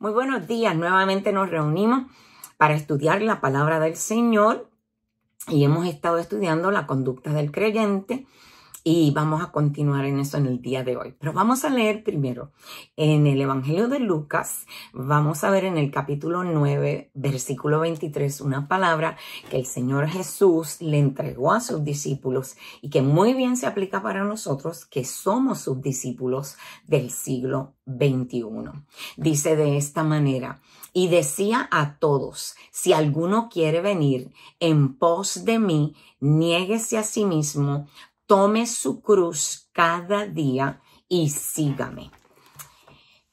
Muy buenos días. Nuevamente nos reunimos para estudiar la palabra del Señor y hemos estado estudiando la conducta del creyente y vamos a continuar en eso en el día de hoy. Pero vamos a leer primero en el Evangelio de Lucas. Vamos a ver en el capítulo 9, versículo 23, una palabra que el Señor Jesús le entregó a sus discípulos y que muy bien se aplica para nosotros que somos sus discípulos del siglo XXI. Dice de esta manera: y decía a todos, si alguno quiere venir en pos de mí, niéguese a sí mismo, tome su cruz cada día y sígame.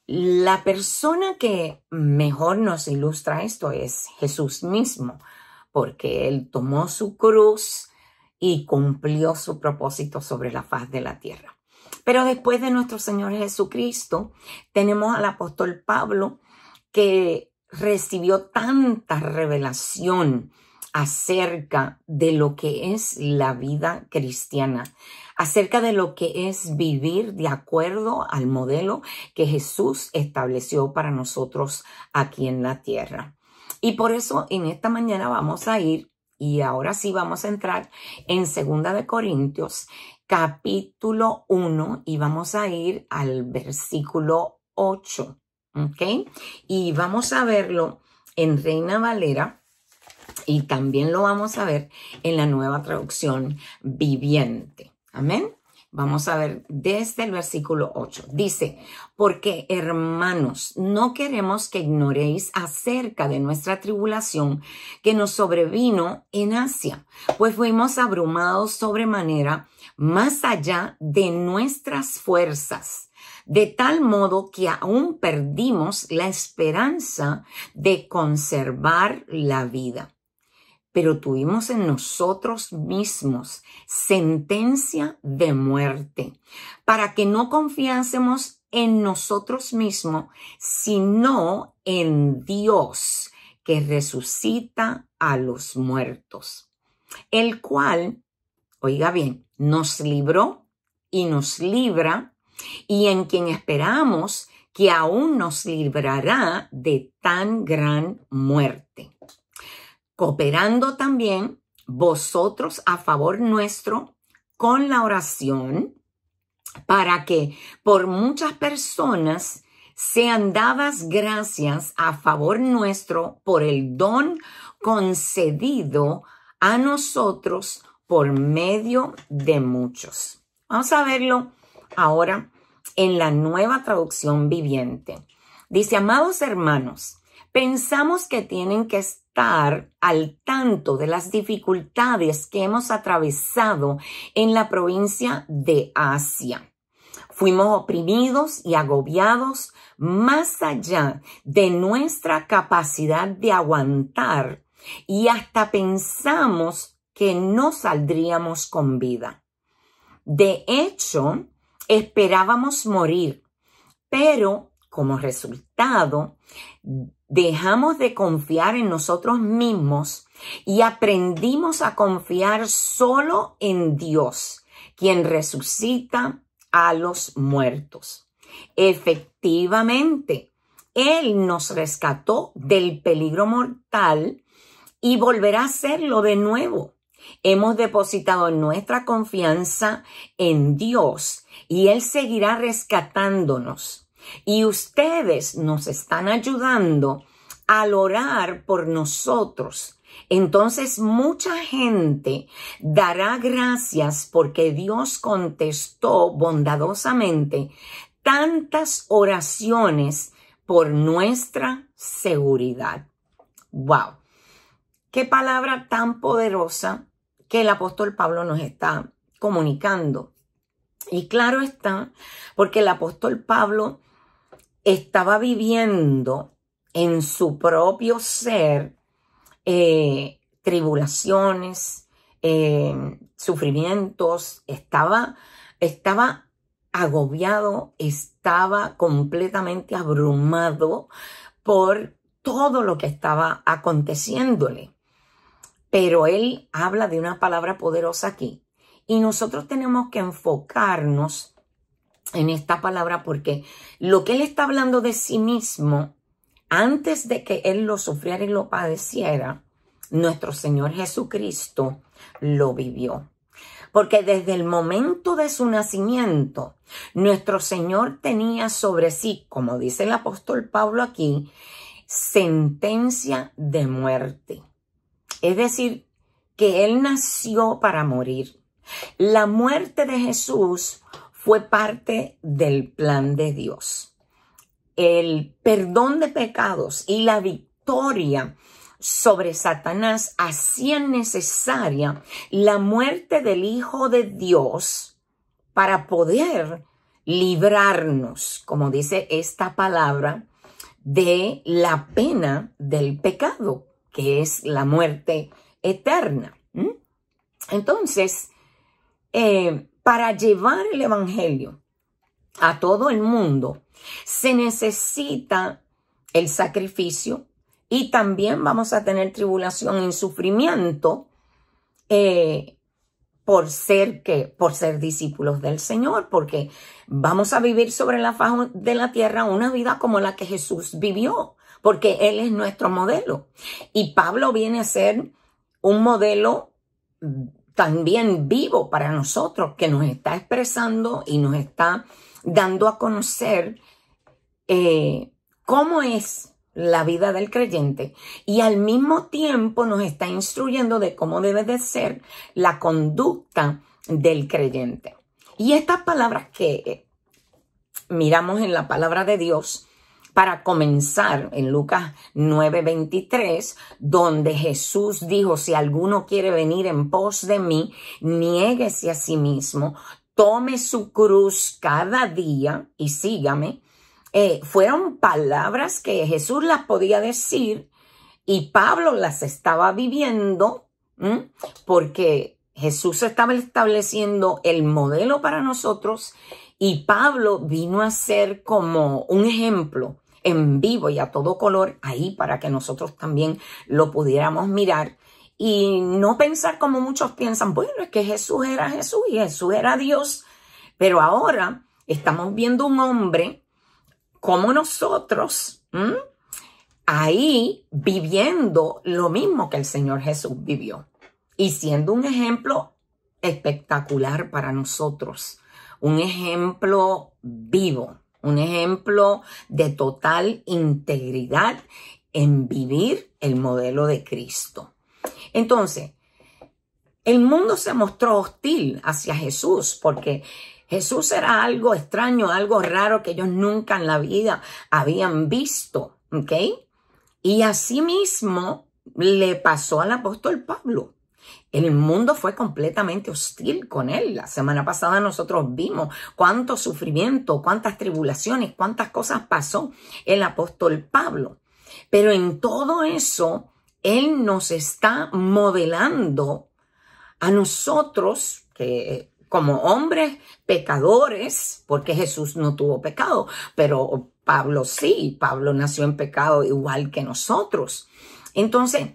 La persona que mejor nos ilustra esto es Jesús mismo, porque Él tomó su cruz y cumplió su propósito sobre la faz de la tierra. Pero después de nuestro Señor Jesucristo, tenemos al apóstol Pablo, que recibió tanta revelación acerca de lo que es la vida cristiana, acerca de lo que es vivir de acuerdo al modelo que Jesús estableció para nosotros aquí en la tierra. Y por eso en esta mañana vamos a ir, y ahora sí vamos a entrar en 2 de Corintios, capítulo 1, y vamos a ir al versículo 8, ¿ok? Y vamos a verlo en Reina Valera, y también lo vamos a ver en la Nueva Traducción Viviente. Amén. Vamos a ver desde el versículo 8. Dice: porque, hermanos, no queremos que ignoréis acerca de nuestra tribulación que nos sobrevino en Asia, pues fuimos abrumados sobremanera más allá de nuestras fuerzas, de tal modo que aún perdimos la esperanza de conservar la vida. Pero tuvimos en nosotros mismos sentencia de muerte, para que no confiásemos en nosotros mismos, sino en Dios, que resucita a los muertos, el cual, oiga bien, nos libró y nos libra, y en quien esperamos que aún nos librará de tan gran muerte, cooperando también vosotros a favor nuestro con la oración, para que por muchas personas sean dadas gracias a favor nuestro por el don concedido a nosotros por medio de muchos. Vamos a verlo ahora en la Nueva Traducción Viviente. Dice: amados hermanos, pensamos que tienen que estar al tanto de las dificultades que hemos atravesado en la provincia de Asia. Fuimos oprimidos y agobiados más allá de nuestra capacidad de aguantar, y hasta pensamos que no saldríamos con vida. De hecho, esperábamos morir, pero como resultado, dejamos de confiar en nosotros mismos y aprendimos a confiar solo en Dios, quien resucita a los muertos. Efectivamente, Él nos rescató del peligro mortal y volverá a hacerlo de nuevo. Hemos depositado nuestra confianza en Dios y Él seguirá rescatándonos. Y ustedes nos están ayudando al orar por nosotros. Entonces mucha gente dará gracias porque Dios contestó bondadosamente tantas oraciones por nuestra seguridad. ¡Wow! Qué palabra tan poderosa que el apóstol Pablo nos está comunicando. Y claro está, porque el apóstol Pablo estaba viviendo en su propio ser tribulaciones, sufrimientos, estaba agobiado, estaba completamente abrumado por todo lo que estaba aconteciéndole. Pero él habla de una palabra poderosa aquí, y nosotros tenemos que enfocarnos en esta palabra, porque lo que él está hablando de sí mismo antes de que Él lo sufriera y lo padeciera, nuestro Señor Jesucristo lo vivió. Porque desde el momento de su nacimiento, nuestro Señor tenía sobre sí, como dice el apóstol Pablo aquí, sentencia de muerte. Es decir, que Él nació para morir. La muerte de Jesús fue parte del plan de Dios. El perdón de pecados y la victoria sobre Satanás hacían necesaria la muerte del Hijo de Dios para poder librarnos, como dice esta palabra, de la pena del pecado, que es la muerte eterna. Entonces, para llevar el evangelio a todo el mundo, se necesita el sacrificio y también vamos a tener tribulación y sufrimiento por ser discípulos del Señor, porque vamos a vivir sobre la faz de la tierra una vida como la que Jesús vivió, porque Él es nuestro modelo. Y Pablo viene a ser un modelo también vivo para nosotros, que nos está expresando y nos está dando a conocer cómo es la vida del creyente, y al mismo tiempo nos está instruyendo de cómo debe de ser la conducta del creyente. Y estas palabras que miramos en la palabra de Dios, para comenzar en Lucas 9:23, donde Jesús dijo: si alguno quiere venir en pos de mí, niéguese a sí mismo, tome su cruz cada día y sígame. Fueron palabras que Jesús las podía decir y Pablo las estaba viviendo, porque Jesús estaba estableciendo el modelo para nosotros y Pablo vino a ser como un ejemplo en vivo y a todo color ahí para que nosotros también lo pudiéramos mirar y no pensar como muchos piensan: bueno, es que Jesús era Jesús y Jesús era Dios, pero ahora estamos viendo un hombre como nosotros, ahí viviendo lo mismo que el Señor Jesús vivió y siendo un ejemplo espectacular para nosotros, un ejemplo vivo, un ejemplo de total integridad en vivir el modelo de Cristo. Entonces, el mundo se mostró hostil hacia Jesús porque Jesús era algo extraño, algo raro que ellos nunca en la vida habían visto, ¿ok? Y asimismo le pasó al apóstol Pablo. El mundo fue completamente hostil con él. La semana pasada nosotros vimos cuánto sufrimiento, cuántas tribulaciones, cuántas cosas pasó el apóstol Pablo. Pero en todo eso, él nos está modelando a nosotros que como hombres pecadores, porque Jesús no tuvo pecado, pero Pablo sí, Pablo nació en pecado igual que nosotros. Entonces,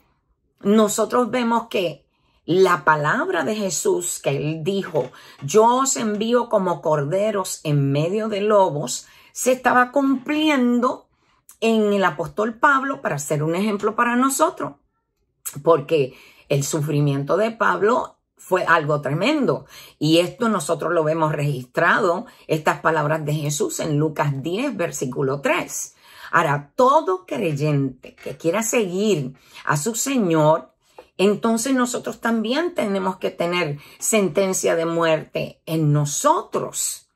nosotros vemos que la palabra de Jesús que él dijo: yo os envío como corderos en medio de lobos, se estaba cumpliendo en el apóstol Pablo para ser un ejemplo para nosotros, porque el sufrimiento de Pablo fue algo tremendo. Y esto nosotros lo vemos registrado, estas palabras de Jesús en Lucas 10, versículo 3. Ahora, todo creyente que quiera seguir a su Señor, entonces nosotros también tenemos que tener sentencia de muerte en nosotros.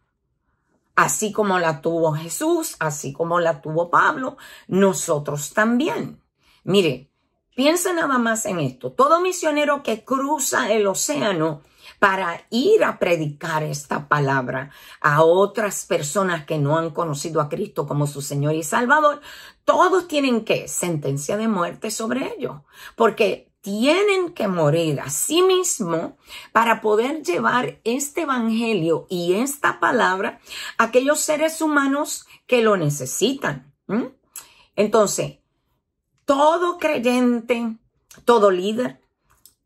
Así como la tuvo Jesús, así como la tuvo Pablo, nosotros también. Mire, piensa nada más en esto. Todo misionero que cruza el océano para ir a predicar esta palabra a otras personas que no han conocido a Cristo como su Señor y Salvador, todos tienen que sentencia de muerte sobre ellos, porque tienen que morir a sí mismos para poder llevar este evangelio y esta palabra a aquellos seres humanos que lo necesitan. Entonces, todo creyente, todo líder,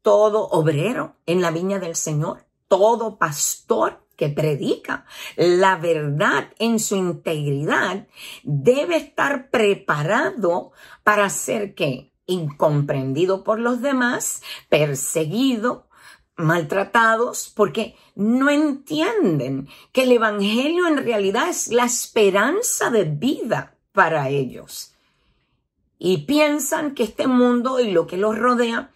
todo obrero en la viña del Señor, todo pastor que predica la verdad en su integridad debe estar preparado para ser ¿qué? Incomprendido por los demás, perseguido, maltratados, porque no entienden que el evangelio en realidad es la esperanza de vida para ellos. Y piensan que este mundo y lo que los rodea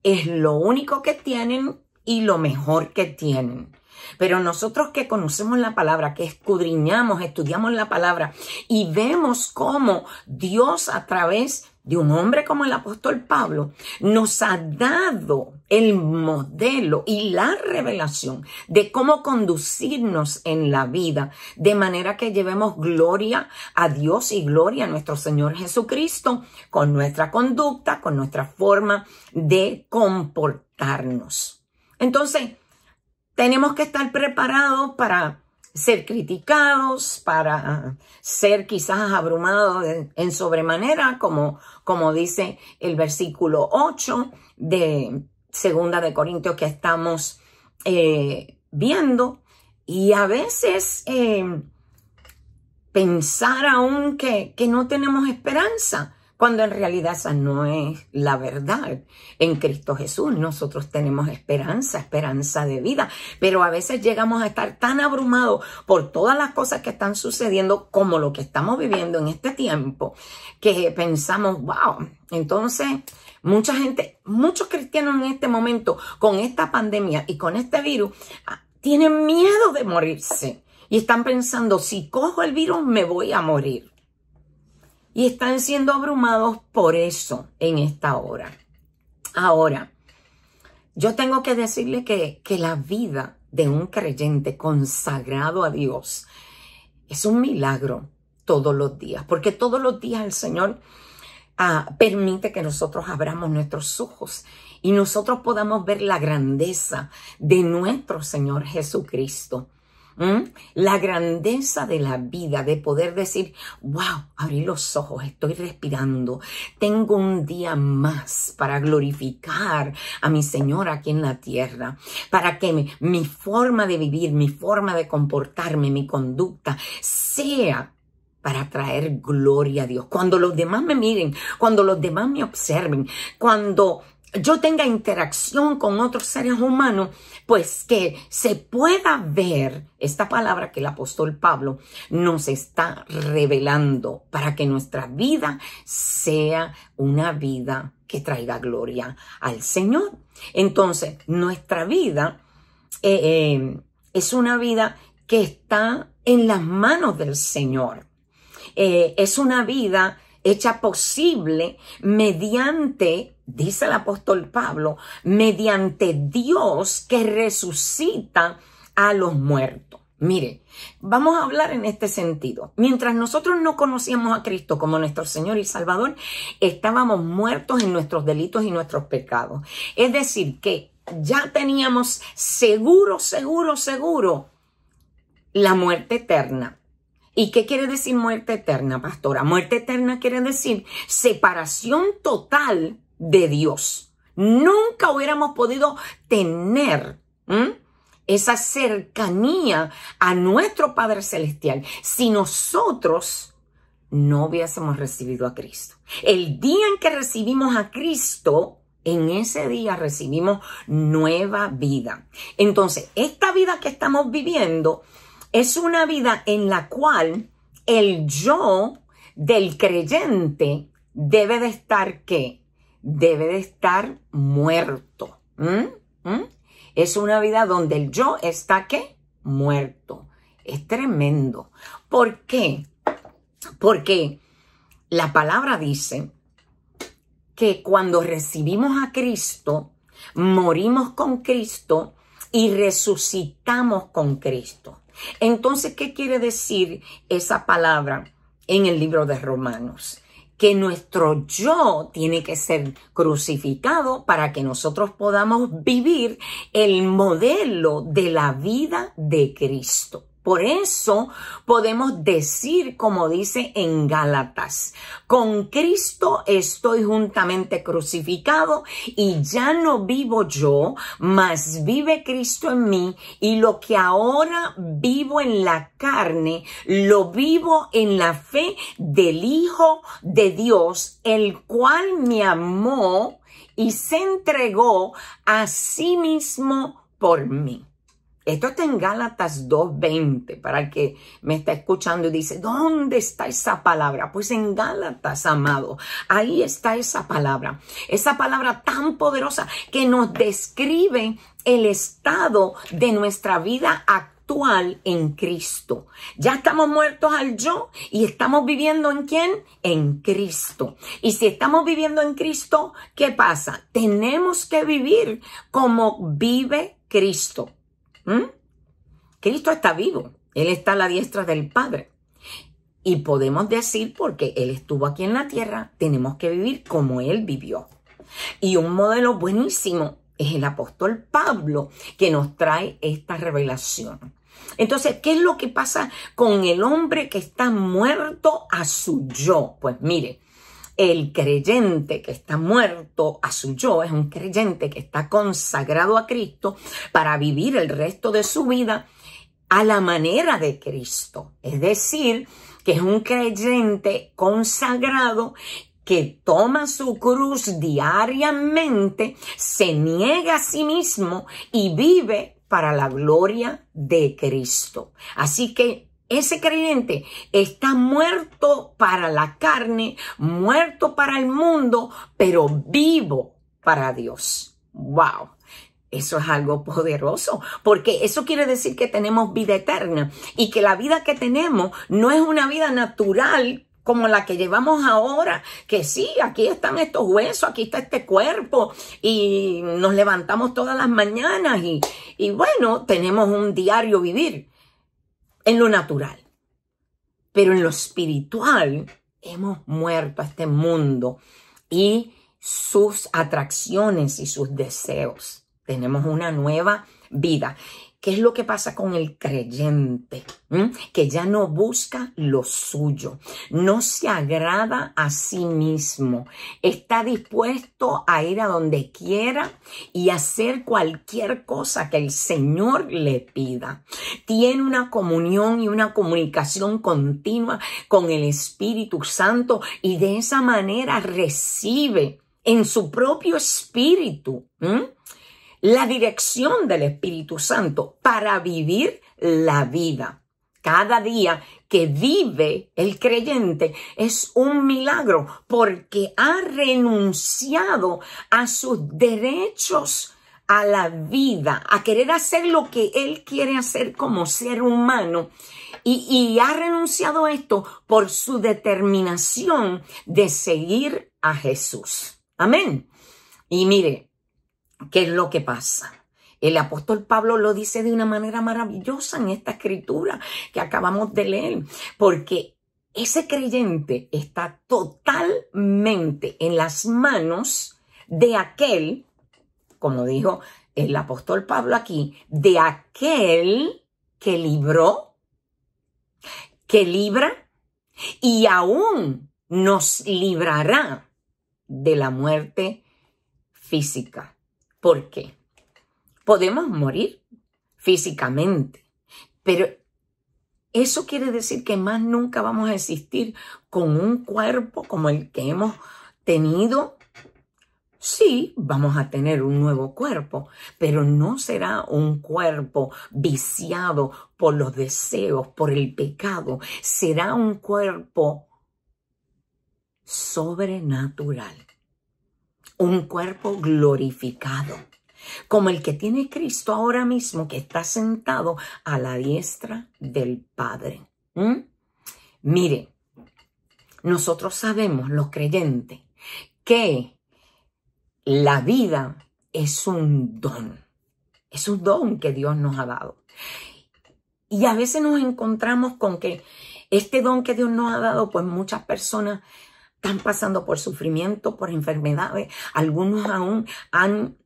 es lo único que tienen y lo mejor que tienen. Pero nosotros que conocemos la palabra, que escudriñamos, estudiamos la palabra y vemos cómo Dios a través de un hombre como el apóstol Pablo nos ha dado el modelo y la revelación de cómo conducirnos en la vida, de manera que llevemos gloria a Dios y gloria a nuestro Señor Jesucristo con nuestra conducta, con nuestra forma de comportarnos. Entonces, tenemos que estar preparados para ser criticados, para ser quizás abrumados en sobremanera, como dice el versículo 8 de 2 de Corintios que estamos viendo. Y a veces pensar aún que no tenemos esperanza, cuando en realidad esa no es la verdad. En Cristo Jesús nosotros tenemos esperanza de vida, pero a veces llegamos a estar tan abrumados por todas las cosas que están sucediendo como lo que estamos viviendo en este tiempo, que pensamos, wow, entonces mucha gente, muchos cristianos en este momento con esta pandemia y con este virus tienen miedo de morirse y están pensando, si cojo el virus me voy a morir. Y están siendo abrumados por eso en esta hora. Ahora, yo tengo que decirle que la vida de un creyente consagrado a Dios es un milagro todos los días. Porque todos los días el Señor permite que nosotros abramos nuestros ojos y nosotros podamos ver la grandeza de nuestro Señor Jesucristo. La grandeza de la vida, de poder decir, wow, abrí los ojos, estoy respirando, tengo un día más para glorificar a mi Señor aquí en la tierra, para que mi forma de vivir, mi forma de comportarme, mi conducta sea para traer gloria a Dios. Cuando los demás me miren, cuando los demás me observen, cuando yo tenga interacción con otros seres humanos, pues que se pueda ver esta palabra que el apóstol Pablo nos está revelando para que nuestra vida sea una vida que traiga gloria al Señor. Entonces, nuestra vida es una vida que está en las manos del Señor. Es una vida hecha posible mediante, dice el apóstol Pablo, mediante Dios que resucita a los muertos. Mire, vamos a hablar en este sentido. Mientras nosotros no conocíamos a Cristo como nuestro Señor y Salvador, estábamos muertos en nuestros delitos y nuestros pecados. Es decir, que ya teníamos seguro la muerte eterna. ¿Y qué quiere decir muerte eterna, pastora? Muerte eterna quiere decir separación total de Dios. Nunca hubiéramos podido tener esa cercanía a nuestro Padre Celestial si nosotros no hubiésemos recibido a Cristo. El día en que recibimos a Cristo, en ese día recibimos nueva vida. Entonces, esta vida que estamos viviendo es una vida en la cual el yo del creyente debe de estar, ¿qué? Debe de estar muerto. Es una vida donde el yo está, ¿qué? Muerto. Es tremendo. ¿Por qué? Porque la palabra dice que cuando recibimos a Cristo, morimos con Cristo y resucitamos con Cristo. Entonces, ¿qué quiere decir esa palabra en el libro de Romanos? Que nuestro yo tiene que ser crucificado para que nosotros podamos vivir el modelo de la vida de Cristo. Por eso podemos decir, como dice en Gálatas, con Cristo estoy juntamente crucificado y ya no vivo yo, mas vive Cristo en mí, y lo que ahora vivo en la carne, lo vivo en la fe del Hijo de Dios, el cual me amó y se entregó a sí mismo por mí. Esto está en Gálatas 2:20, para el que me está escuchando y dice, ¿dónde está esa palabra? Pues en Gálatas, amado, ahí está esa palabra tan poderosa que nos describe el estado de nuestra vida actual en Cristo. Ya estamos muertos al yo y estamos viviendo ¿en quién? En Cristo. Y si estamos viviendo en Cristo, ¿qué pasa? Tenemos que vivir como vive Cristo. Cristo está vivo, Él está a la diestra del Padre. Y podemos decir, porque Él estuvo aquí en la tierra, tenemos que vivir como Él vivió. Y un modelo buenísimo es el apóstol Pablo, que nos trae esta revelación. Entonces, ¿qué es lo que pasa con el hombre que está muerto a su yo? Pues mire, el creyente que está muerto a su yo es un creyente que está consagrado a Cristo para vivir el resto de su vida a la manera de Cristo. Es decir, que es un creyente consagrado que toma su cruz diariamente, se niega a sí mismo y vive para la gloria de Cristo. Así que ese creyente está muerto para la carne, muerto para el mundo, pero vivo para Dios. ¡Wow! Eso es algo poderoso, porque eso quiere decir que tenemos vida eterna y que la vida que tenemos no es una vida natural como la que llevamos ahora, que sí, aquí están estos huesos, aquí está este cuerpo y nos levantamos todas las mañanas y bueno, tenemos un diario vivir en lo natural. Pero en lo espiritual hemos muerto a este mundo y sus atracciones y sus deseos. Tenemos una nueva vida. ¿Qué es lo que pasa con el creyente? Que ya no busca lo suyo, no se agrada a sí mismo, está dispuesto a ir a donde quiera y hacer cualquier cosa que el Señor le pida. Tiene una comunión y una comunicación continua con el Espíritu Santo y de esa manera recibe en su propio espíritu la dirección del Espíritu Santo para vivir la vida. Cada día que vive el creyente es un milagro porque ha renunciado a sus derechos a la vida, a querer hacer lo que él quiere hacer como ser humano y ha renunciado a esto por su determinación de seguir a Jesús. Amén. Y mire, ¿qué es lo que pasa? El apóstol Pablo lo dice de una manera maravillosa en esta escritura que acabamos de leer, porque ese creyente está totalmente en las manos de aquel, como dijo el apóstol Pablo aquí, de aquel que libró, que libra y aún nos librará de la muerte física. ¿Por qué? Podemos morir físicamente, pero eso quiere decir que más nunca vamos a existir con un cuerpo como el que hemos tenido. Sí, vamos a tener un nuevo cuerpo, pero no será un cuerpo viciado por los deseos, por el pecado. Será un cuerpo sobrenatural. Un cuerpo glorificado, como el que tiene Cristo ahora mismo, que está sentado a la diestra del Padre. Mire, nosotros sabemos, los creyentes, que la vida es un don que Dios nos ha dado. Y a veces nos encontramos con que este don que Dios nos ha dado, pues muchas personas están pasando por sufrimiento, por enfermedades. Algunos aún han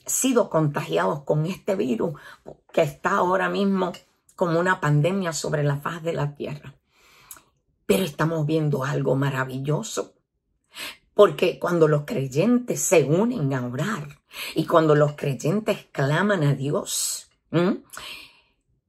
sido contagiados con este virus que está ahora mismo como una pandemia sobre la faz de la tierra. Pero estamos viendo algo maravilloso. Porque cuando los creyentes se unen a orar y cuando los creyentes claman a Dios,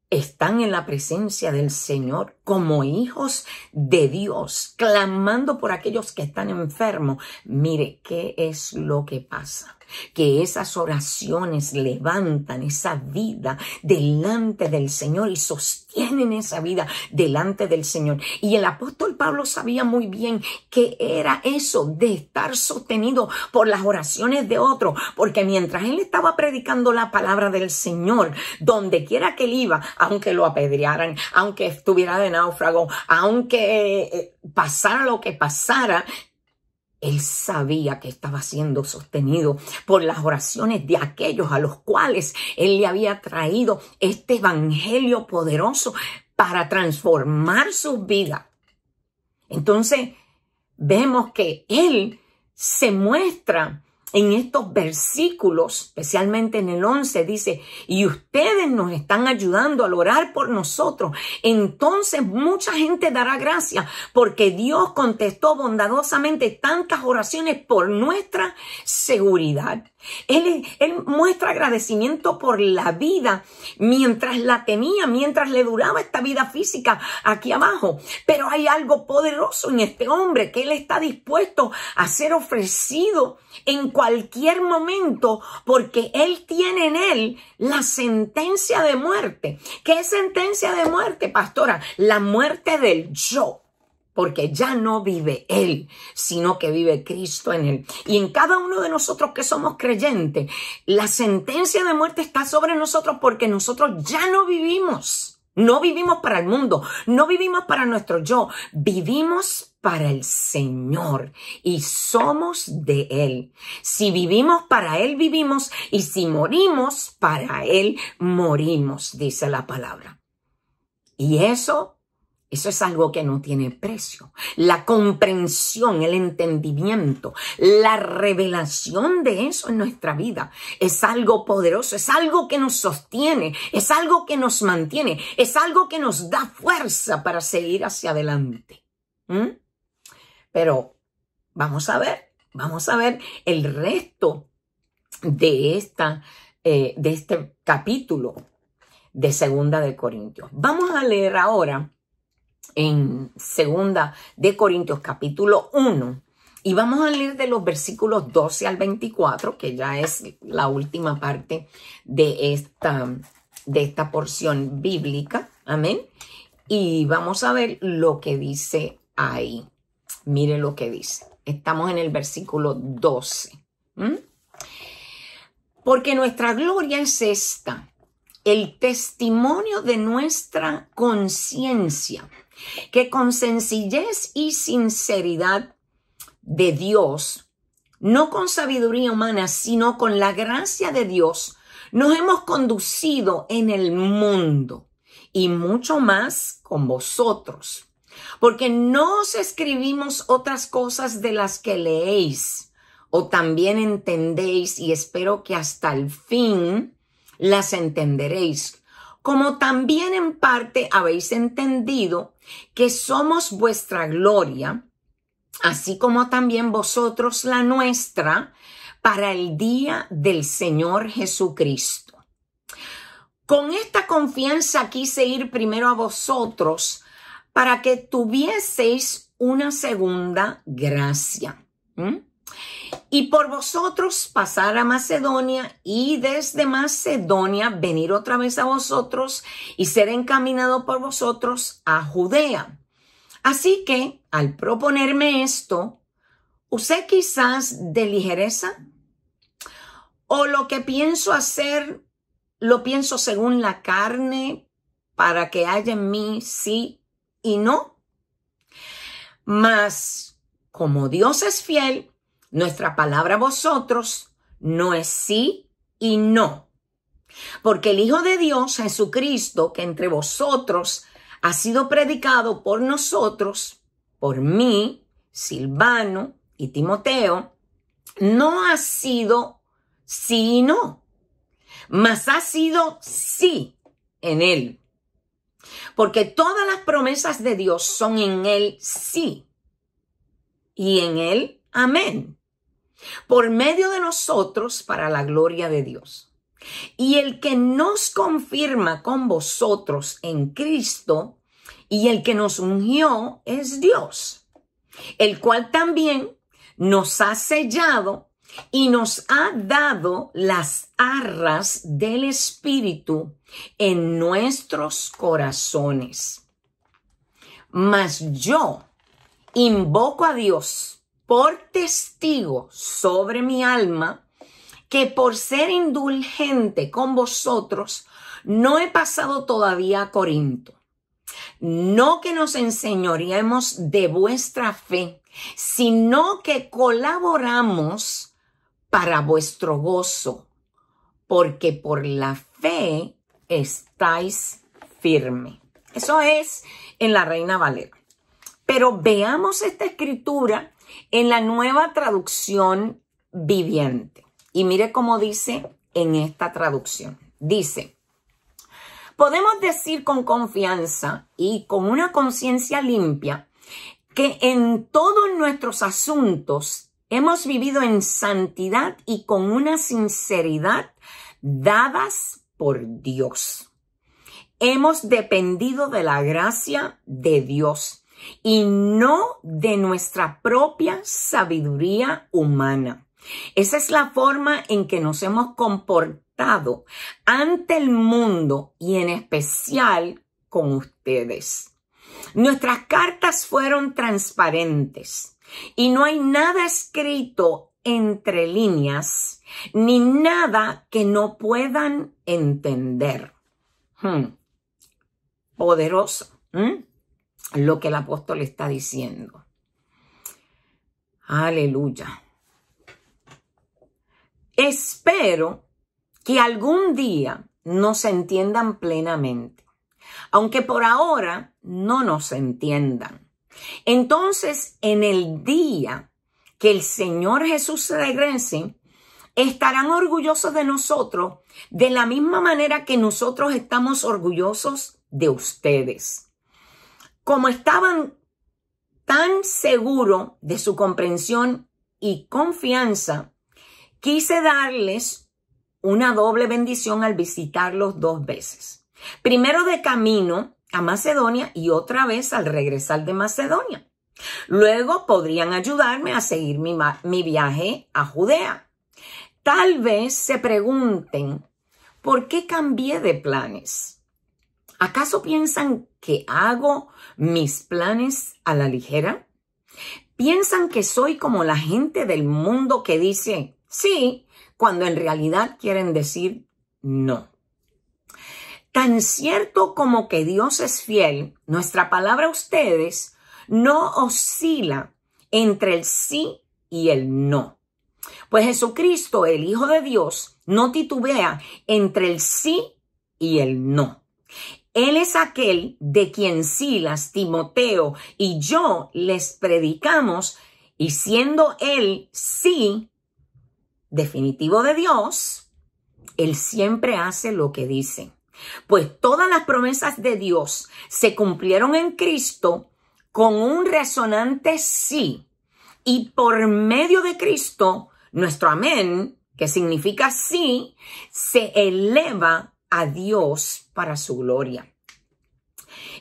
están en la presencia del Señor como hijos de Dios, clamando por aquellos que están enfermos. Mire, ¿qué es lo que pasa? Que esas oraciones levantan esa vida delante del Señor y sostienen esa vida delante del Señor. Y el apóstol Pablo sabía muy bien que era eso de estar sostenido por las oraciones de otros, porque mientras él estaba predicando la palabra del Señor, donde quiera que él iba, aunque lo apedrearan, aunque estuviera de náufrago, aunque pasara lo que pasara, él sabía que estaba siendo sostenido por las oraciones de aquellos a los cuales él le había traído este evangelio poderoso para transformar sus vidas. Entonces, vemos que él se muestra en estos versículos, especialmente en el 11, dice, y ustedes nos están ayudando al orar por nosotros. Entonces mucha gente dará gracias porque Dios contestó bondadosamente tantas oraciones por nuestra seguridad. Él muestra agradecimiento por la vida mientras la tenía, mientras le duraba esta vida física aquí abajo. Pero hay algo poderoso en este hombre que él está dispuesto a ser ofrecido en cualquier momento porque él tiene en él la sentencia de muerte. ¿Qué es sentencia de muerte, pastora? La muerte del yo. Porque ya no vive él, sino que vive Cristo en él. Y en cada uno de nosotros que somos creyentes, la sentencia de muerte está sobre nosotros porque nosotros ya no vivimos. No vivimos para el mundo, no vivimos para nuestro yo, vivimos para el Señor y somos de Él. Si vivimos para Él, vivimos, y si morimos para Él, morimos, dice la palabra. Y eso es algo que no tiene precio. La comprensión, el entendimiento, la revelación de eso en nuestra vida es algo poderoso, es algo que nos sostiene, es algo que nos mantiene, es algo que nos da fuerza para seguir hacia adelante. Pero vamos a ver el resto de este capítulo de Segunda de Corintios. Vamos a leer ahora en Segunda de Corintios capítulo 1 y vamos a leer de los versículos 12 al 24, que ya es la última parte de esta porción bíblica. Amén. Y vamos a ver lo que dice ahí. Mire lo que dice. Estamos en el versículo 12. Porque nuestra gloria es esta, el testimonio de nuestra conciencia, que con sencillez y sinceridad de Dios, no con sabiduría humana, sino con la gracia de Dios, nos hemos conducido en el mundo y mucho más con vosotros. Porque no os escribimos otras cosas de las que leéis o también entendéis, y espero que hasta el fin las entenderéis, como también en parte habéis entendido que somos vuestra gloria, así como también vosotros la nuestra, para el día del Señor Jesucristo. Con esta confianza quise ir primero a vosotros para que tuvieseis una segunda gracia. Y por vosotros pasar a Macedonia, y desde Macedonia venir otra vez a vosotros y ser encaminado por vosotros a Judea. Así que al proponerme esto, usé quizás de ligereza, o lo que pienso hacer lo pienso según la carne, para que haya en mí sí y no. Mas como Dios es fiel, nuestra palabra a vosotros no es sí y no. Porque el Hijo de Dios, Jesucristo, que entre vosotros ha sido predicado por nosotros, por mí, Silvano y Timoteo, no ha sido sí y no, mas ha sido sí en él. Porque todas las promesas de Dios son en Él sí y en Él amén, por medio de nosotros para la gloria de Dios. Y el que nos confirma con vosotros en Cristo y el que nos ungió es Dios, el cual también nos ha sellado y nos ha dado las arras del Espíritu en nuestros corazones. Mas yo invoco a Dios por testigo sobre mi alma, que por ser indulgente con vosotros, no he pasado todavía a Corinto. No que nos enseñoreemos de vuestra fe, sino que colaboramos para vuestro gozo, porque por la fe estáis firme. Eso es en la Reina Valera. Pero veamos esta escritura en la Nueva Traducción Viviente. Y mire cómo dice en esta traducción. Dice: podemos decir con confianza y con una conciencia limpia que en todos nuestros asuntos hemos vivido en santidad y con una sinceridad dadas por Dios. Hemos dependido de la gracia de Dios y no de nuestra propia sabiduría humana. Esa es la forma en que nos hemos comportado ante el mundo y en especial con ustedes. Nuestras cartas fueron transparentes y no hay nada escrito entre líneas ni nada que no puedan entender. Poderoso lo que el apóstol está diciendo. Aleluya. Espero que algún día nos entiendan plenamente, aunque por ahora no nos entiendan. Entonces, en el día que el Señor Jesús regrese, estarán orgullosos de nosotros de la misma manera que nosotros estamos orgullosos de ustedes. Como estaban tan seguros de su comprensión y confianza, quise darles una doble bendición al visitarlos 2 veces. Primero de camino a Macedonia y otra vez al regresar de Macedonia. Luego podrían ayudarme a seguir mi viaje a Judea. Tal vez se pregunten, ¿por qué cambié de planes? ¿Acaso piensan que hago mis planes a la ligera? ¿Piensan que soy como la gente del mundo que dice sí, cuando en realidad quieren decir no? Tan cierto como que Dios es fiel, nuestra palabra a ustedes no oscila entre el sí y el no. Pues Jesucristo, el Hijo de Dios, no titubea entre el sí y el no. Él es aquel de quien Silas, Timoteo y yo les predicamos, y siendo él sí definitivo de Dios, él siempre hace lo que dice. Pues todas las promesas de Dios se cumplieron en Cristo con un resonante sí. Y por medio de Cristo, nuestro amén, que significa sí, se eleva a Dios para su gloria.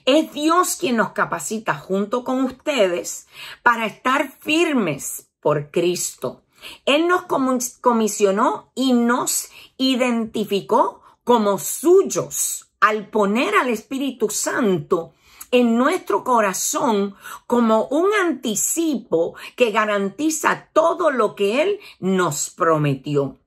Es Dios quien nos capacita junto con ustedes para estar firmes por Cristo. Él nos comisionó y nos identificó como suyos al poner al Espíritu Santo en nuestro corazón como un anticipo que garantiza todo lo que Él nos prometió.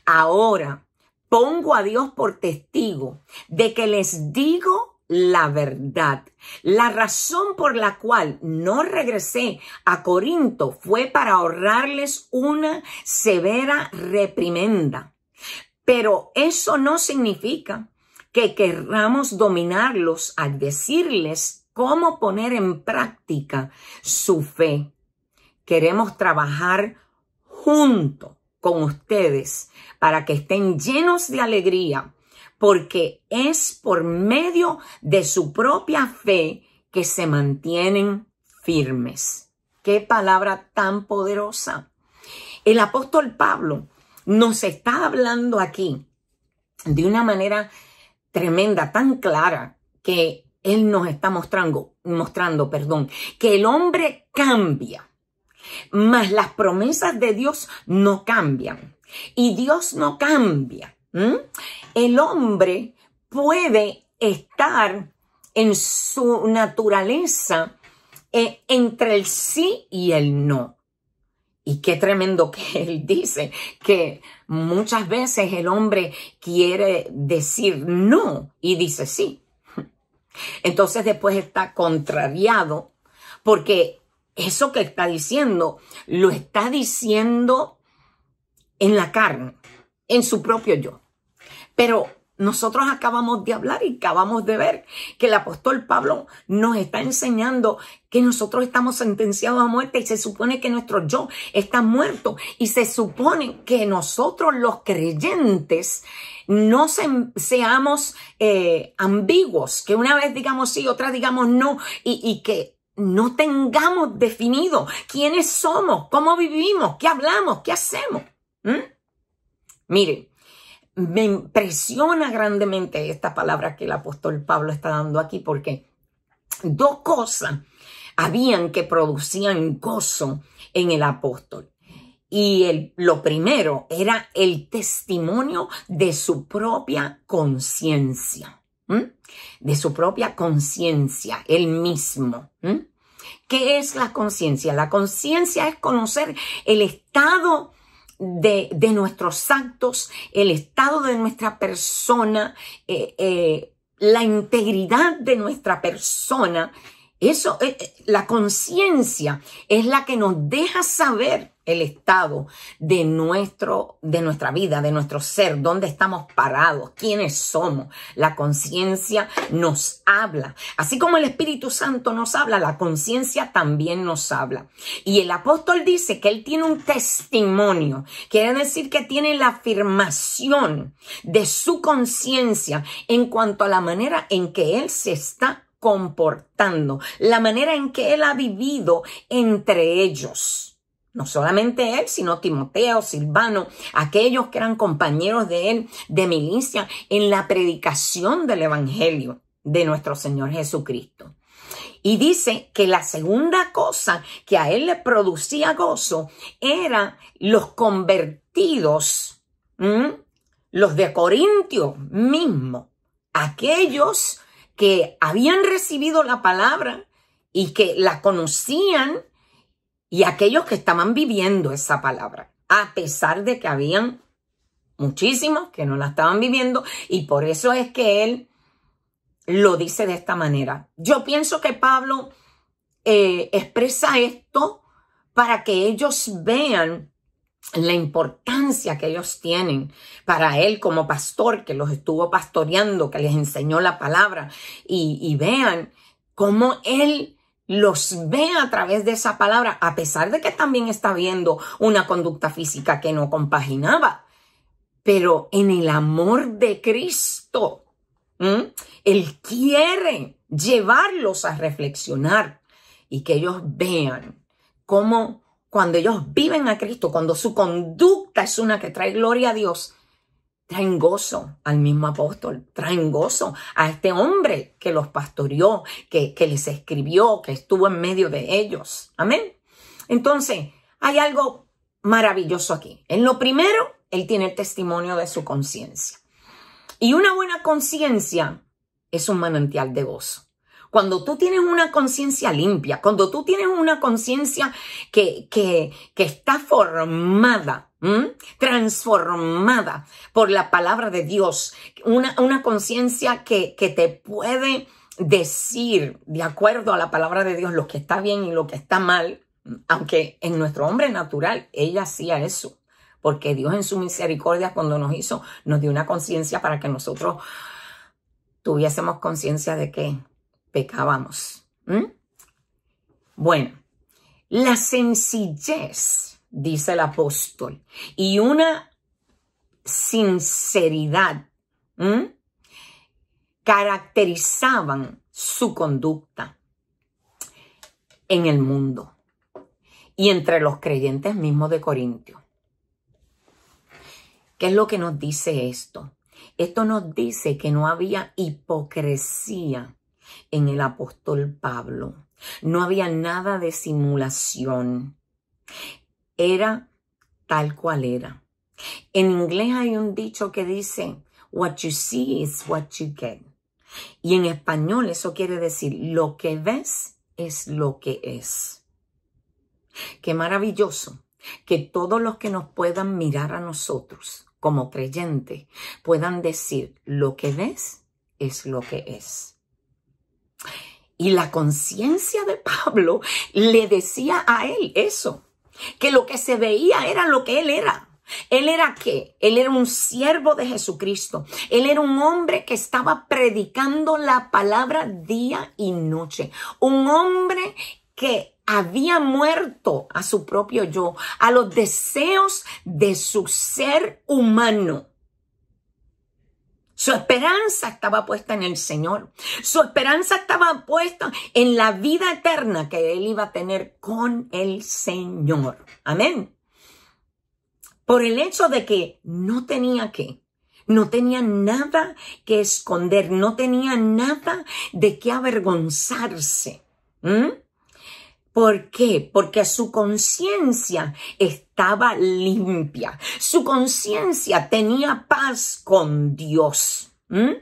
Ahora pongo a Dios por testigo de que les digo la verdad. La razón por la cual no regresé a Corinto fue para ahorrarles una severa reprimenda. Pero eso no significa que querramos dominarlos al decirles cómo poner en práctica su fe. Queremos trabajar junto con ustedes para que estén llenos de alegría porque es por medio de su propia fe que se mantienen firmes. ¡Qué palabra tan poderosa! El apóstol Pablo nos está hablando aquí de una manera tremenda, tan clara, que él nos está mostrando, que el hombre cambia, mas las promesas de Dios no cambian. Y Dios no cambia. El hombre puede estar en su naturaleza entre el sí y el no. Y qué tremendo que él dice que muchas veces el hombre quiere decir no y dice sí. Entonces después está contrariado porque eso que está diciendo lo está diciendo en la carne, en su propio yo. Pero nosotros acabamos de hablar y acabamos de ver que el apóstol Pablo nos está enseñando que nosotros estamos sentenciados a muerte y se supone que nuestro yo está muerto y se supone que nosotros los creyentes no seamos ambiguos, que una vez digamos sí, otra digamos no y que no tengamos definido quiénes somos, cómo vivimos, qué hablamos, qué hacemos. Mire, me impresiona grandemente esta palabra que el apóstol Pablo está dando aquí porque dos cosas habían que producían gozo en el apóstol. Y lo primero era el testimonio de su propia conciencia. De su propia conciencia, él mismo. ¿Qué es la conciencia? La conciencia es conocer el estado de nuestros actos, el estado de nuestra persona, la integridad de nuestra persona. Eso, la conciencia es la que nos deja saber el estado de nuestra vida, de nuestro ser, dónde estamos parados, quiénes somos. La conciencia nos habla. Así como el Espíritu Santo nos habla, la conciencia también nos habla. Y el apóstol dice que él tiene un testimonio. Quiere decir que tiene la afirmación de su conciencia en cuanto a la manera en que él se está comportando, la manera en que él ha vivido entre ellos. No solamente él, sino Timoteo, Silvano, aquellos que eran compañeros de él, de milicia, en la predicación del evangelio de nuestro Señor Jesucristo. Y dice que la segunda cosa que a él le producía gozo era los convertidos, los de Corintio mismo, aquellos que habían recibido la palabra y que la conocían, y aquellos que estaban viviendo esa palabra, a pesar de que habían muchísimos que no la estaban viviendo, y por eso es que él lo dice de esta manera. Yo pienso que Pablo expresa esto para que ellos vean la importancia que ellos tienen para él como pastor, que los estuvo pastoreando, que les enseñó la palabra, y vean cómo él los ve a través de esa palabra, a pesar de que también está viendo una conducta física que no compaginaba, pero en el amor de Cristo, él quiere llevarlos a reflexionar y que ellos vean cómo cuando ellos viven a Cristo, cuando su conducta es una que trae gloria a Dios, traen gozo al mismo apóstol, traen gozo a este hombre que los pastoreó, que les escribió, que estuvo en medio de ellos. Amén. Entonces, hay algo maravilloso aquí. En lo primero, él tiene el testimonio de su conciencia. Y una buena conciencia es un manantial de gozo. Cuando tú tienes una conciencia limpia, cuando tú tienes una conciencia que está formada, transformada por la palabra de Dios, una conciencia que te puede decir de acuerdo a la palabra de Dios lo que está bien y lo que está mal, aunque en nuestro hombre natural ella hacía eso, porque Dios en su misericordia cuando nos hizo, nos dio una conciencia para que nosotros tuviésemos conciencia de que pecábamos. Bueno, la sencillez, dice el apóstol, y una sinceridad caracterizaban su conducta en el mundo y entre los creyentes mismos de Corintio. ¿Qué es lo que nos dice esto? Esto nos dice que no había hipocresía en el apóstol Pablo. No había nada de simulación. Era tal cual era. En inglés hay un dicho que dice, what you see is what you get. Y en español eso quiere decir, lo que ves es lo que es. Qué maravilloso que todos los que nos puedan mirar a nosotros como creyentes puedan decir, lo que ves es lo que es. Y la conciencia de Pablo le decía a él eso, que lo que se veía era lo que él era. ¿Él era qué? Él era un siervo de Jesucristo. Él era un hombre que estaba predicando la palabra día y noche. Un hombre que había muerto a su propio yo, a los deseos de su ser humano. Su esperanza estaba puesta en el Señor. Su esperanza estaba puesta en la vida eterna que él iba a tener con el Señor. Amén. Por el hecho de que no tenía nada que esconder, no tenía nada de qué avergonzarse. ¿Por qué? Porque su conciencia estaba limpia. Su conciencia tenía paz con Dios. No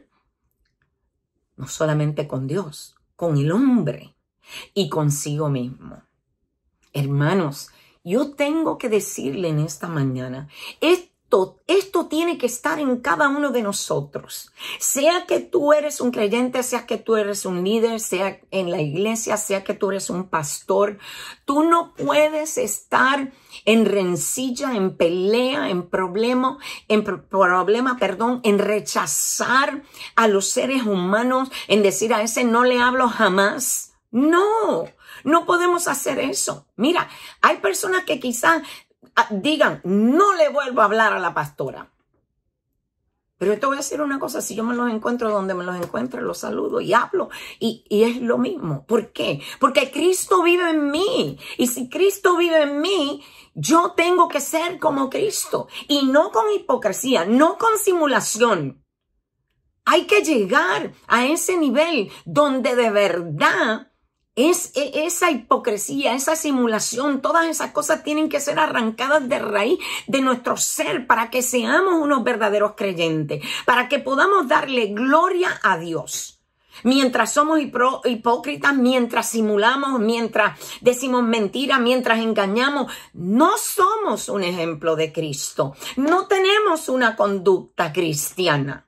solamente con Dios, con el hombre y consigo mismo. Hermanos, yo tengo que decirle en esta mañana, esto tiene que estar en cada uno de nosotros. Sea que tú eres un creyente, sea que tú eres un líder, sea en la iglesia, sea que tú eres un pastor. Tú no puedes estar en rencilla, en pelea, en rechazar a los seres humanos, en decir a ese no le hablo jamás. No podemos hacer eso. Mira, hay personas que quizás digan, no le vuelvo a hablar a la pastora. Pero yo te voy a decir una cosa, si yo me los encuentro donde me los encuentro, los saludo y hablo. Y es lo mismo. ¿Por qué? Porque Cristo vive en mí. Y si Cristo vive en mí, yo tengo que ser como Cristo. Y no con hipocresía, no con simulación. Hay que llegar a ese nivel donde de verdad esa hipocresía, esa simulación, todas esas cosas tienen que ser arrancadas de raíz de nuestro ser para que seamos unos verdaderos creyentes, para que podamos darle gloria a Dios. Mientras somos hipócritas, mientras simulamos, mientras decimos mentiras, mientras engañamos, no somos un ejemplo de Cristo. No tenemos una conducta cristiana.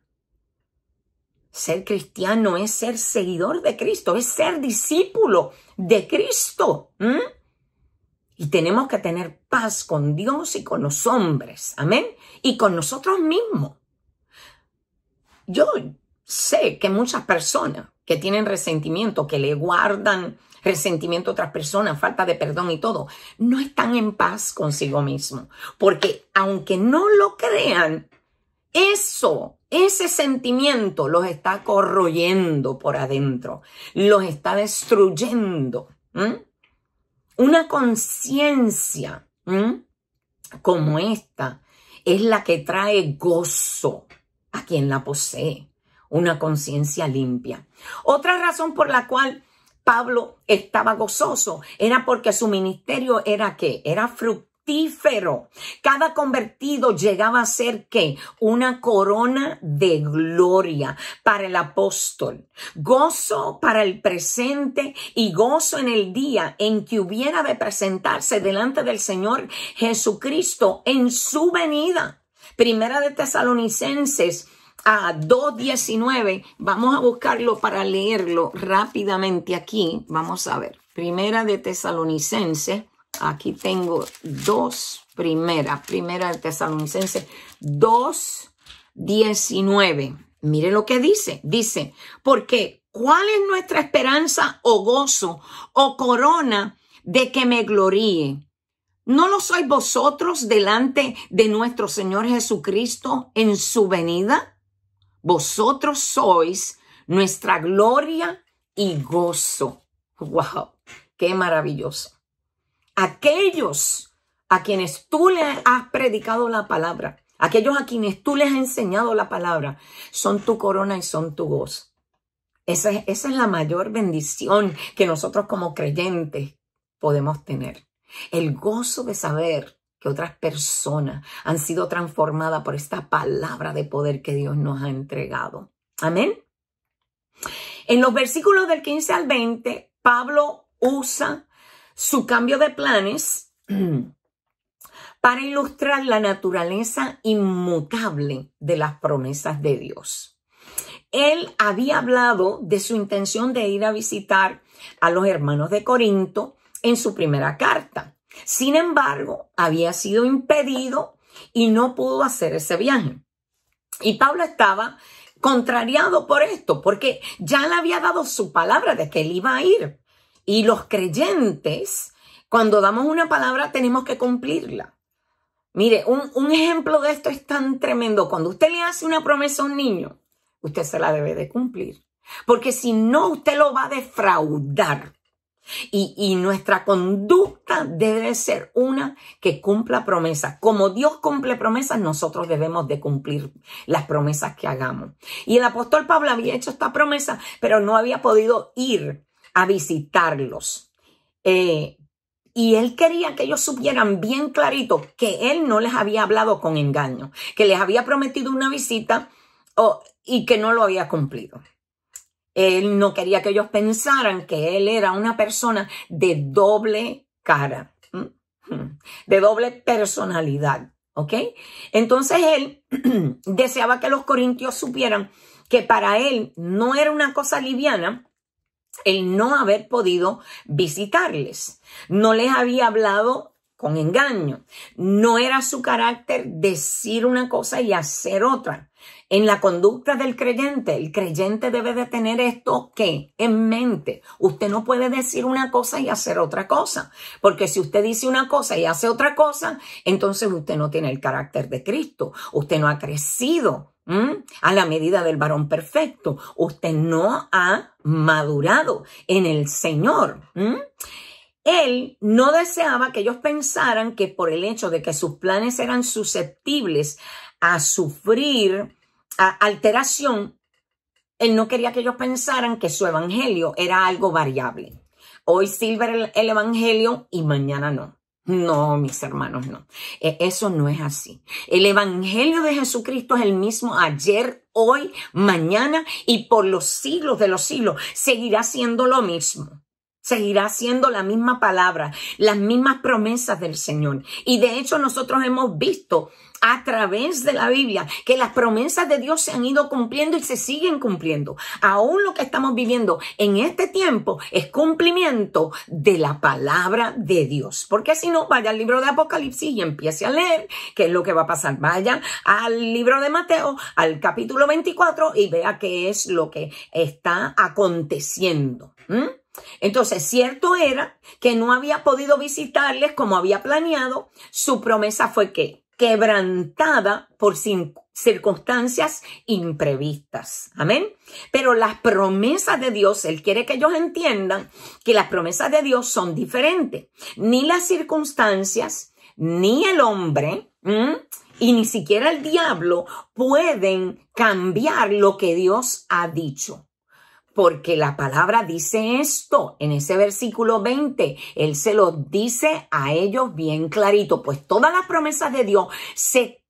Ser cristiano es ser seguidor de Cristo, es ser discípulo de Cristo. Y tenemos que tener paz con Dios y con los hombres, amén, y con nosotros mismos. Yo sé que muchas personas que tienen resentimiento, que le guardan resentimiento a otras personas, falta de perdón y todo, no están en paz consigo mismos, porque aunque no lo crean, ese sentimiento los está corroyendo por adentro, los está destruyendo. Una conciencia como esta es la que trae gozo a quien la posee, una conciencia limpia. Otra razón por la cual Pablo estaba gozoso era porque su ministerio era ¿qué? Era fructífero. Cada convertido llegaba a ser ¿qué? Una corona de gloria para el apóstol. Gozo para el presente y gozo en el día en que hubiera de presentarse delante del Señor Jesucristo en su venida. Primera de Tesalonicenses 2:19. Vamos a buscarlo para leerlo rápidamente aquí. Vamos a ver. Primera de Tesalonicenses. Aquí tengo Primera de Tesalonicenses 2:19. Mire lo que dice. Dice, porque ¿cuál es nuestra esperanza o gozo o corona de que me gloríe? ¿No lo sois vosotros delante de nuestro Señor Jesucristo en su venida? Vosotros sois nuestra gloria y gozo. ¡Wow! ¡Qué maravilloso! Aquellos a quienes tú le has predicado la palabra, aquellos a quienes tú les has enseñado la palabra, son tu corona y son tu gozo. Esa es la mayor bendición que nosotros como creyentes podemos tener. El gozo de saber que otras personas han sido transformadas por esta palabra de poder que Dios nos ha entregado. Amén. En los versículos del 15 al 20, Pablo usa su cambio de planes para ilustrar la naturaleza inmutable de las promesas de Dios. Él había hablado de su intención de ir a visitar a los hermanos de Corinto en su primera carta. Sin embargo, había sido impedido y no pudo hacer ese viaje. Y Pablo estaba contrariado por esto, porque ya le había dado su palabra de que él iba a ir. Y los creyentes, cuando damos una palabra, tenemos que cumplirla. Mire, un ejemplo de esto es tan tremendo. Cuando usted le hace una promesa a un niño, usted se la debe de cumplir. Porque si no, usted lo va a defraudar. Y nuestra conducta debe ser una que cumpla promesas. Como Dios cumple promesas, nosotros debemos de cumplir las promesas que hagamos. Y el apóstol Pablo había hecho esta promesa, pero no había podido ir a visitarlos. Y él quería que ellos supieran bien clarito que él no les había hablado con engaño, que les había prometido una visita y que no lo había cumplido. Él no quería que ellos pensaran que él era una persona de doble cara, de doble personalidad, ¿ok? Entonces él deseaba que los corintios supieran que para él no era una cosa liviana el no haber podido visitarles. No les había hablado con engaño. No era su carácter decir una cosa y hacer otra. En la conducta del creyente, el creyente debe de tener esto ¿qué? En mente. Usted no puede decir una cosa y hacer otra cosa. Porque si usted dice una cosa y hace otra cosa, entonces usted no tiene el carácter de Cristo. Usted no ha crecido a la medida del varón perfecto. Usted no ha madurado en el Señor. Él no deseaba que ellos pensaran que por el hecho de que sus planes eran susceptibles a sufrir alteración, él no quería que ellos pensaran que su evangelio era algo variable. Hoy sirve el evangelio y mañana no. No, mis hermanos, no. Eso no es así. El evangelio de Jesucristo es el mismo ayer, hoy, mañana y por los siglos de los siglos. Seguirá siendo lo mismo. Seguirá siendo la misma palabra, las mismas promesas del Señor. Y de hecho nosotros hemos visto a través de la Biblia que las promesas de Dios se han ido cumpliendo y se siguen cumpliendo. Aún lo que estamos viviendo en este tiempo es cumplimiento de la palabra de Dios. Porque si no, vaya al libro de Apocalipsis y empiece a leer qué es lo que va a pasar. Vaya al libro de Mateo, al capítulo 24 y vea qué es lo que está aconteciendo. Entonces, cierto era que no había podido visitarles como había planeado. Su promesa fue que quebrantada por circunstancias imprevistas. Amén. Pero las promesas de Dios, Él quiere que ellos entiendan que las promesas de Dios son diferentes. Ni las circunstancias, ni el hombre, y ni siquiera el diablo pueden cambiar lo que Dios ha dicho. Porque la palabra dice esto en ese versículo 20. Él se lo dice a ellos bien clarito. Pues todas las promesas de Dios se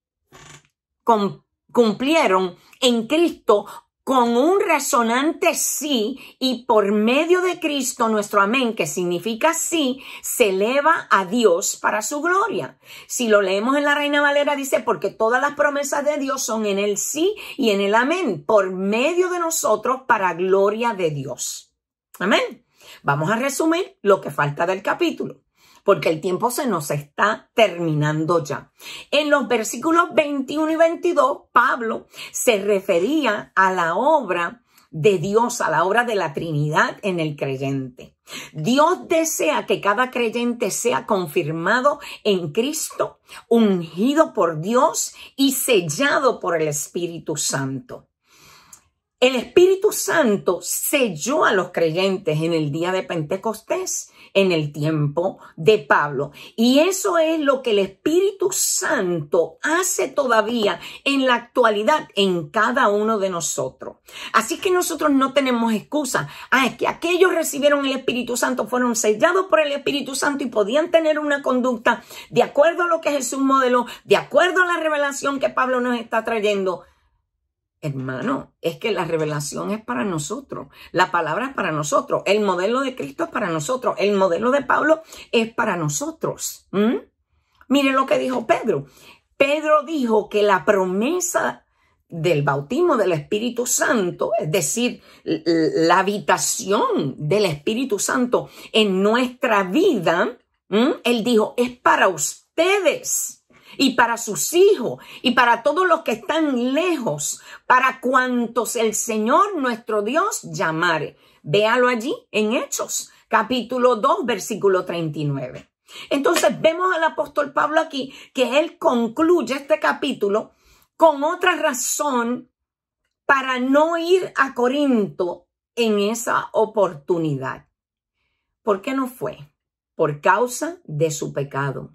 cumplieron en Cristo con un resonante sí, y por medio de Cristo nuestro amén, que significa sí, se eleva a Dios para su gloria. Si lo leemos en la Reina Valera dice, porque todas las promesas de Dios son en el sí y en el amén, por medio de nosotros para gloria de Dios. Amén. Vamos a resumir lo que falta del capítulo, porque el tiempo se nos está terminando ya. En los versículos 21 y 22, Pablo se refería a la obra de Dios, a la obra de la Trinidad en el creyente. Dios desea que cada creyente sea confirmado en Cristo, ungido por Dios y sellado por el Espíritu Santo. El Espíritu Santo selló a los creyentes en el día de Pentecostés, en el tiempo de Pablo. Y eso es lo que el Espíritu Santo hace todavía en la actualidad en cada uno de nosotros. Así que nosotros no tenemos excusa. Es que aquellos recibieron el Espíritu Santo, fueron sellados por el Espíritu Santo y podían tener una conducta de acuerdo a lo que Jesús modeló, de acuerdo a la revelación que Pablo nos está trayendo. Hermano, es que la revelación es para nosotros, la palabra es para nosotros, el modelo de Cristo es para nosotros, el modelo de Pablo es para nosotros. Mire lo que dijo Pedro. Pedro dijo que la promesa del bautismo del Espíritu Santo, es decir, la habitación del Espíritu Santo en nuestra vida, él dijo, es para ustedes. Y para sus hijos, y para todos los que están lejos, para cuantos el Señor nuestro Dios llamare. Véalo allí en Hechos, capítulo 2, versículo 39. Entonces vemos al apóstol Pablo aquí, que él concluye este capítulo con otra razón para no ir a Corinto en esa oportunidad. ¿Por qué no fue? Por causa de su pecado.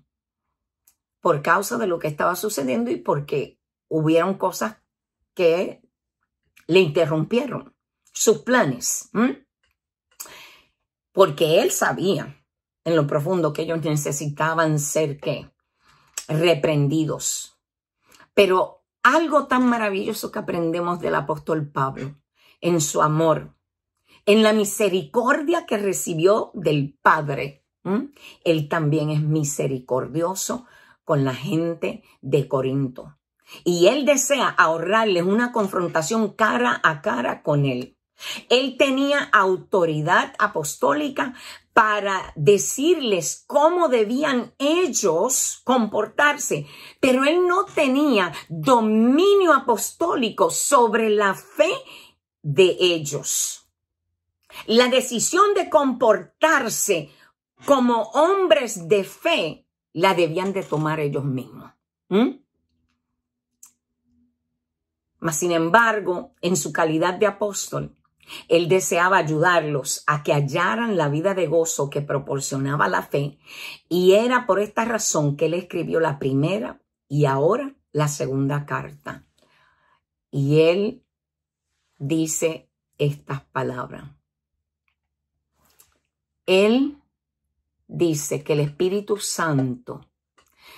Por causa de lo que estaba sucediendo y porque hubieron cosas que le interrumpieron sus planes. Porque él sabía en lo profundo que ellos necesitaban ser, ¿qué? Reprendidos. Pero algo tan maravilloso que aprendemos del apóstol Pablo, en su amor, en la misericordia que recibió del Padre. Él también es misericordioso con la gente de Corinto. Y él desea ahorrarles una confrontación cara a cara con él. Él tenía autoridad apostólica para decirles cómo debían ellos comportarse, pero él no tenía dominio apostólico sobre la fe de ellos. La decisión de comportarse como hombres de fe la debían de tomar ellos mismos. Mas, sin embargo, en su calidad de apóstol, él deseaba ayudarlos a que hallaran la vida de gozo que proporcionaba la fe, y era por esta razón que él escribió la primera y ahora la segunda carta. Y él dice estas palabras. Él dice que el Espíritu Santo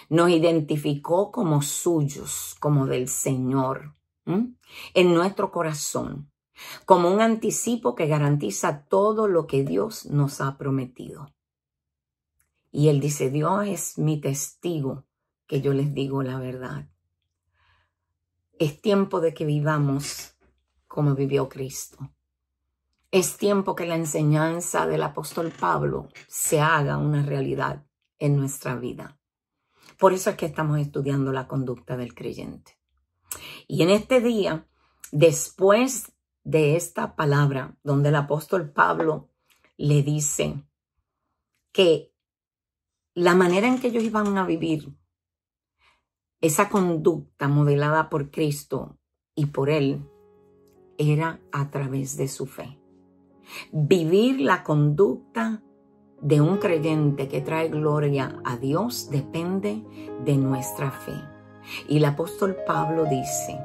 nos identificó como suyos, como del Señor, en nuestro corazón, como un anticipo que garantiza todo lo que Dios nos ha prometido. Y él dice, Dios es mi testigo que yo les digo la verdad. Es tiempo de que vivamos como vivió Cristo. Es tiempo que la enseñanza del apóstol Pablo se haga una realidad en nuestra vida. Por eso es que estamos estudiando la conducta del creyente. Y en este día, después de esta palabra, donde el apóstol Pablo le dice que la manera en que ellos iban a vivir, esa conducta modelada por Cristo y por él, era a través de su fe. Vivir la conducta de un creyente que trae gloria a Dios depende de nuestra fe. Y el apóstol Pablo dice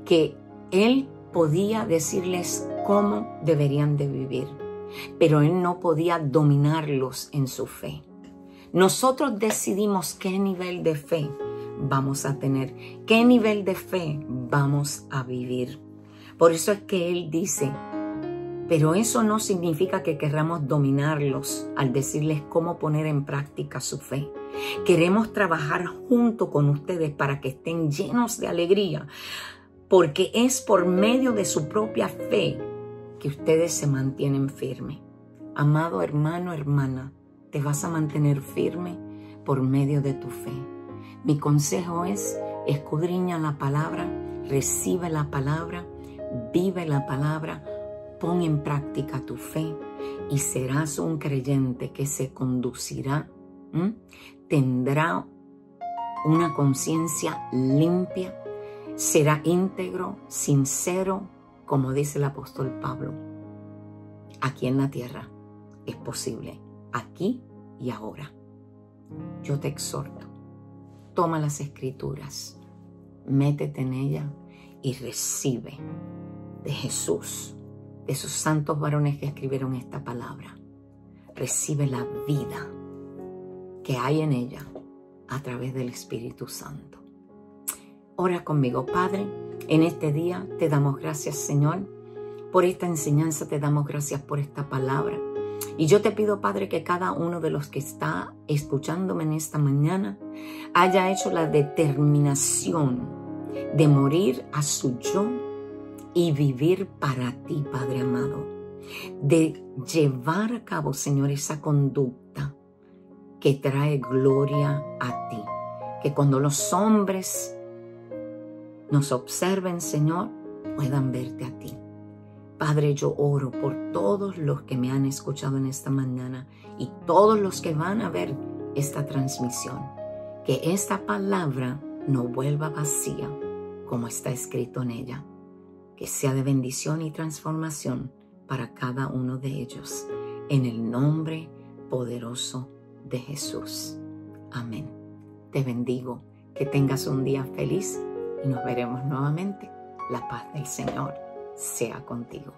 que él podía decirles cómo deberían de vivir, pero él no podía dominarlos en su fe. Nosotros decidimos qué nivel de fe vamos a tener, qué nivel de fe vamos a vivir. Por eso es que él dice, pero eso no significa que querramos dominarlos al decirles cómo poner en práctica su fe. Queremos trabajar junto con ustedes para que estén llenos de alegría, porque es por medio de su propia fe que ustedes se mantienen firmes. Amado hermano, hermana, te vas a mantener firme por medio de tu fe. Mi consejo es, escudriña la palabra, recibe la palabra, vive la palabra, pon en práctica tu fe y serás un creyente que se conducirá, tendrá una conciencia limpia, será íntegro, sincero, como dice el apóstol Pablo, aquí en la tierra es posible, aquí y ahora. Yo te exhorto, toma las escrituras, métete en ella y recibe de Jesús, de esos santos varones que escribieron esta palabra. Recibe la vida que hay en ella a través del Espíritu Santo. Ora conmigo, Padre. En este día te damos gracias, Señor, por esta enseñanza, te damos gracias por esta palabra. Y yo te pido, Padre, que cada uno de los que está escuchándome en esta mañana haya hecho la determinación de morir a su yo y vivir para ti, Padre amado. De llevar a cabo, Señor, esa conducta que trae gloria a ti. Que cuando los hombres nos observen, Señor, puedan verte a ti. Padre, yo oro por todos los que me han escuchado en esta mañana y todos los que van a ver esta transmisión. Que esta palabra no vuelva vacía como está escrito en ella. Que sea de bendición y transformación para cada uno de ellos. En el nombre poderoso de Jesús. Amén. Te bendigo. Que tengas un día feliz y nos veremos nuevamente. La paz del Señor sea contigo.